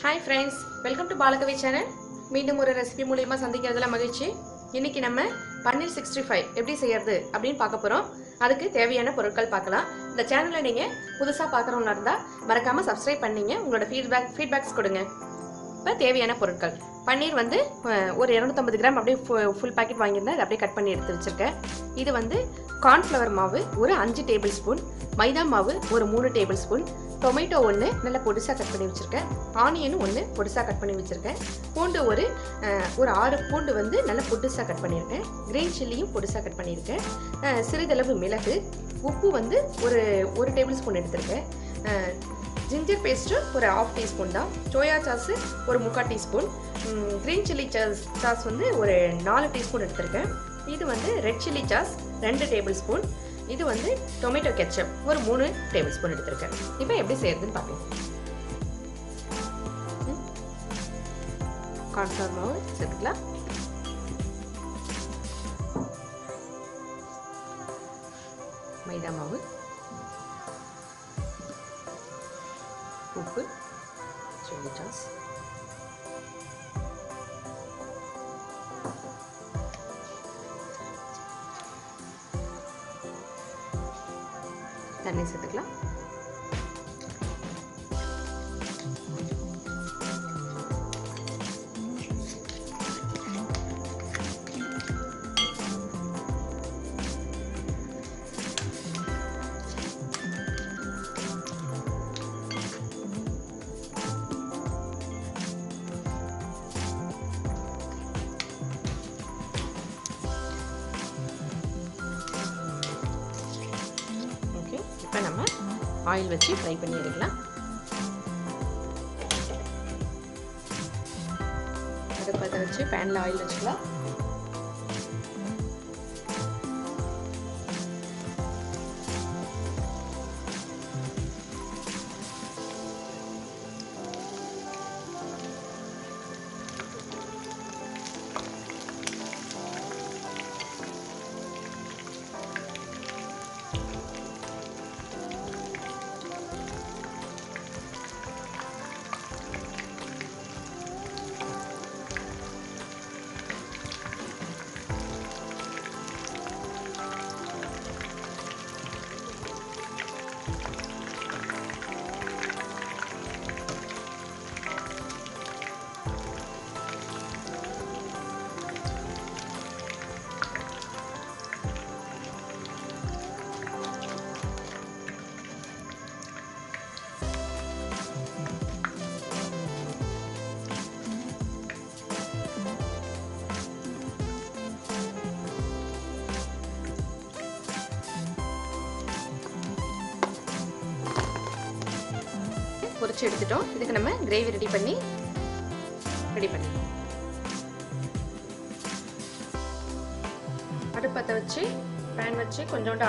Hi friends, welcome to BALA channel. மீண்டும் ஒரு recipe மூலமா சந்திக்கிறதுல மகிழ்ச்சி. இன்னைக்கு நம்ம பன்னீர் 65 எப்படி செய்யறது அப்படினு பார்க்க போறோம். அதுக்கு தேவையான பொருட்கள் பார்க்கலாம். இந்த சேனலை நீங்க புதுசா பார்க்கறவங்களா இருந்தா மறக்காம Subscribe பண்ணீங்க. உங்களோட ஃபீட்பேக்ஸ் கொடுங்க. இப்ப தேவையான பொருட்கள். பன்னீர் வந்து ஒரு 250 கிராம் அப்படியே ஃபுல் பாக்கெட் வாங்கியிருந்தேன். அதை அப்படியே கட் பண்ணி எடுத்து வச்சிருக்கேன். இது வந்து கார்ன்ஃப்ளவர் மாவு ஒரு 5 டேபிள் ஸ்பூன், மைதா மாவு ஒரு 3 டேபிள் ஸ்பூன், டொமேட்டோ ஒன்று நல்லா பொடிசா கட் பண்ணி வச்சிருக்கேன், ஆனியன் ஒன்று பொடிசா கட் பண்ணி வச்சிருக்கேன், பூண்டு ஒரு 6 பூண்டு வந்து நல்லா பொடிசா கட் பண்ணியிருக்கேன், கிரீன் சில்லியும் பொடிசா கட் பண்ணியிருக்கேன், சிறிதளவு மிளகு, உப்பு வந்து ஒரு டேபிள் ஸ்பூன் எடுத்திருக்கேன், ஜிஞ்சர் பேஸ்ட்டு ஒரு 1/2 டீஸ்பூன் தான், சோயா சாஸ் ஒரு 3/4 டீஸ்பூன், கிரீன் சில்லி சாஸ் வந்து ஒரு 4 டீஸ்பூன் எடுத்திருக்கேன், இது வந்து red chilli sauce 2 table spoon, இது வந்து டொமேட்டோ கெச்சப் ஒரு 3 டேபிள் ஸ்பூன் எடுத்திருக்கேன். இப்போ எப்படி செய்யறதுன்னு பார்க்கலாம். கார்ன்ஃப்ளவர் மாவு சேர்த்துக்கலாம், மைதா மாவு, உப்பு, சில்லி சாஸ், தண்ணி சேர்த்துக்கலாம், இப்போ நம்ம ஆயில் வச்சு ஃப்ரை பண்ணி எடுக்கலாம். அடுப்பத்தை வச்சு பேனில் ஆயில் வச்சுக்கலாம். பொரிச்சு எடுத்துட்டோம். இதுக்கு நம்ம கிரேவி ரெடி பண்ணிடலாம். அடுப்பத்தை வச்சு பேன் வச்சு கொஞ்சோண்டு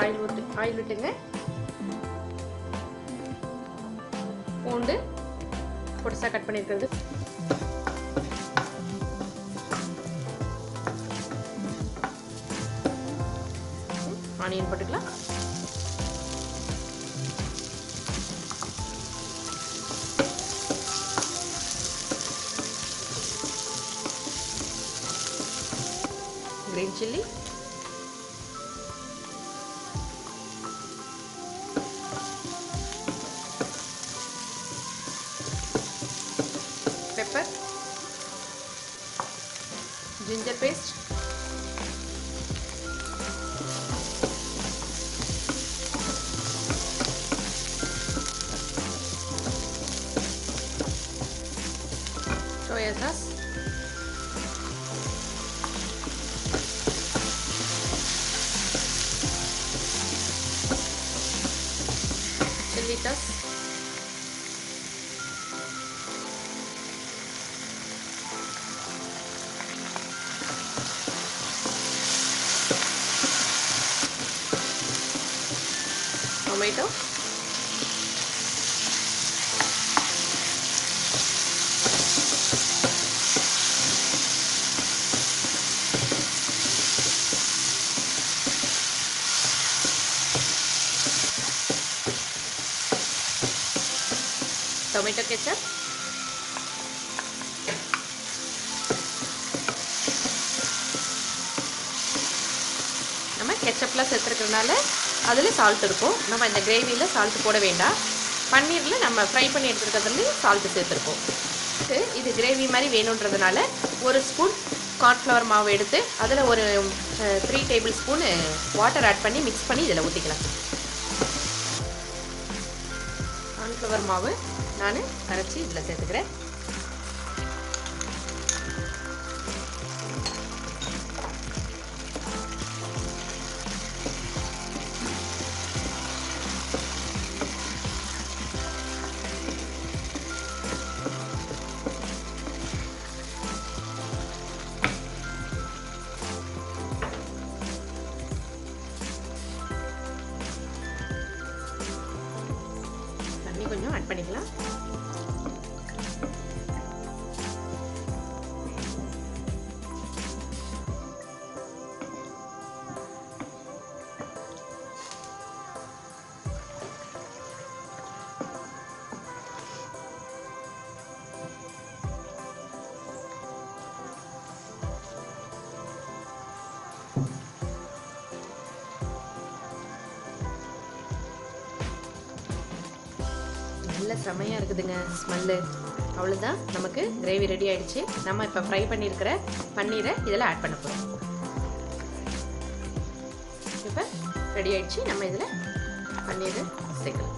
ஆயில் விட்டுங்க. பூண்டு பொடிசா கட் பண்ணியிருக்கிறது, ஆனியன் போட்டுக்கலாம், green chilli, pepper, ginger paste, soya sauce, chili sauce, tomato, tomato ketchup, கெச்சப்லாம் சேர்த்துருக்கறனால அதில் சால்ட் இருக்கும். நம்ம இந்த கிரேவியில் சால்ட் போட வேண்டாம். பன்னீரில் நம்ம ஃப்ரை பண்ணி எடுத்துருக்கிறதுலேயும் சால்ட்டு சேர்த்துருக்கோம். இது கிரேவி மாதிரி வேணுன்றதுனால ஒரு ஸ்பூன் கார்ன்ஃப்ளவர் மாவு எடுத்து அதில் ஒரு 3 டேபிள் ஸ்பூன் வாட்டர் ஆட் பண்ணி மிக்ஸ் பண்ணி இதில் ஊற்றிக்கலாம். கார்ன்ஃப்ளவர் மாவு நான் கரைச்சி இதில் சேர்த்துக்கிறேன். கொஞ்சம் ஆட் பண்ணிக்கலாம். நல்ல செமையாக இருக்குதுங்க ஸ்மெல்லு. அவ்வளோதான், நமக்கு கிரேவி ரெடி ஆகிடுச்சு. நம்ம இப்போ ஃப்ரை பண்ணியிருக்கிற பன்னீரை இதில் ஆட் பண்ண போகிறோம். இப்போ ரெடி ஆகிடுச்சு. நம்ம இதில் பன்னீரை சேர்க்கலாம்.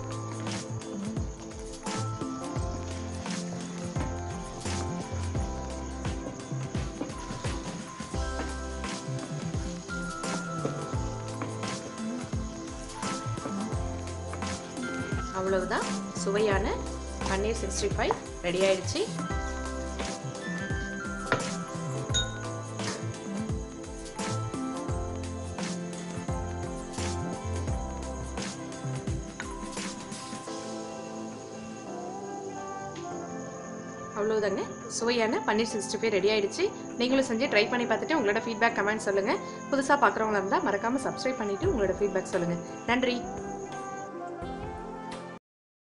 அவ்வளவுதான், சுவையான பன்னீர் 65 ரெடி ஆயிடுச்சு. அவ்வளவுதாங்க, சுவையான பன்னீர் 65 ரெடி ஆயிடுச்சு. நீங்களும் செஞ்சு ட்ரை பண்ணி பார்த்துட்டு உங்களோட ஃபீட்பேக் கமெண்ட் சொல்லுங்க. புதுசாக பார்க்குறவங்களா இருந்தால் மறக்காம சப்ஸ்கிரைப் பண்ணிட்டு உங்களோட ஃபீட்பேக் சொல்லுங்க. நன்றி.